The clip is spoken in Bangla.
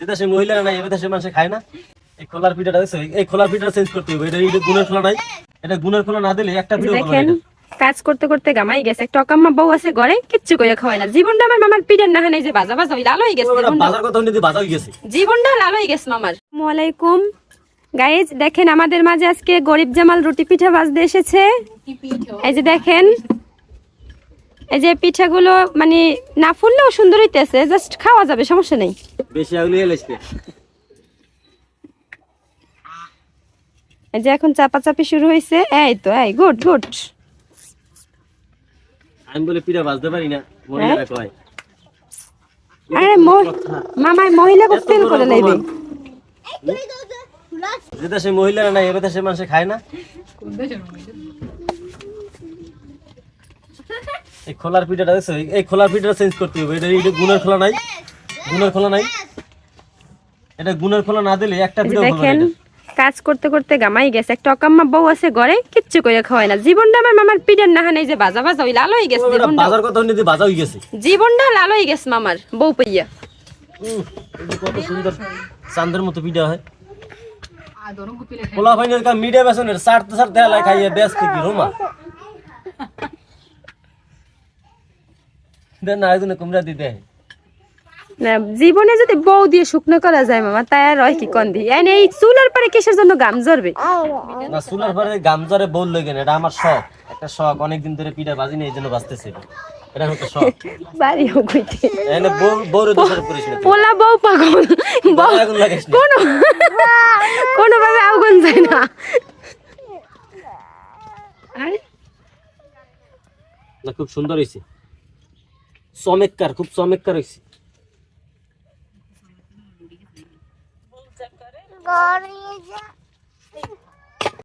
যেটা সে মহিলারা নাই এবার সে মানুষ খায় না। এই খোলার পিঠাটা দেখছো, এই খোলার পিঠাটা চেঞ্জ করতে হবে। এটা গুণের খোলা নাই, এটা গুণের খোলা না দিলে একটা পিঠা দেখেন কাজ করতে করতে গামাই গেছে। একটা অকাম্মা বউ আছে ঘরে, কিচ্ছু করে খাওয়ায় না। জীবনটা আমার মামার পিঠের না হয় যে বাজা বাজা লাল হয়ে গেছে। বাজার কথা নিতে বাজা হয়ে গেছে, জীবনটা লাল হয়ে গেছে মামার। আসসালামু আলাইকুম গাইজ, দেখেন আমাদের মাঝে আজকে গরিব জামাল রুটি পিঠা বাজতে এসেছে। এই যে দেখেন, এই যে পিঠাগুলো মানে না ফুললেও সুন্দর হইতেছে, জাস্ট খাওয়া যাবে, সমস্যা নেই। বেশি আগুলি এলাইছে। এই যে এখন চাপাচাপি শুরু হয়েছে। এই তো এই গুড গুড। আমি বলে পিঠা বাজতে পারি না, মহিলারা কয়। আরে মামাই মহিলাকে ফেল করে লাইবে। যেটা সে মহিলারা নাই এবার সে মানুষ খায় না। এই খোলার পিঠাটা দেখছো, এই খোলার পিঠাটা চেঞ্জ করতে হবে। এটা গুণের খোলা নাই, গুণের খোলা নাই, এটা গুণের খোলা না দিলে একটা পিঠা দেখেন কাজ করতে করতে গামাই গেছে। একটা অকাম্মা বউ আছে ঘরে, কিচ্ছু করে খাওয়ায় না। জীবনটা আমার মামার পিঠের না হয় যে বাজা বাজা ওই লাল হয়ে গেছে। বাজার কথা নিতে বাজা হয়ে গেছে, জীবনটা লাল হয়ে গেছে মামার বউ পাইয়া। কত সুন্দর চাঁদের মতো পিঠা হয়। খোলা ফাইনের কাম মিডিয়া বেসনের সারতে সারতে হেলায় খাইয়ে ব্যস্ত কি রোমা দেন না একজনে কুমড়া দিতে। না জীবনে যদি বউ দিয়ে শুকনো করা যায় মামা, তাই আর রয় কি কন্দি। এই চুলার পরে কিসের জন্য গাম জ্বরবে? না চুলার পরে গামজরে বল লইগেন, এটা আমার শখ, একটা শখ। অনেকদিন ধরে পিঠা বাজি নেই, এই জন্য বাজতেছে। এটা হচ্ছে শখ। বাড়ি হোক হইতে এনে বউরে দোষার করিস না, পোলা বউ পাগল, বউ আগুন লাগাইস না। কোনো ভাবে আগুন যায় না। আরে না খুব সুন্দর হয়েছে, চমৎকার, খুব চমৎকার হয়েছে।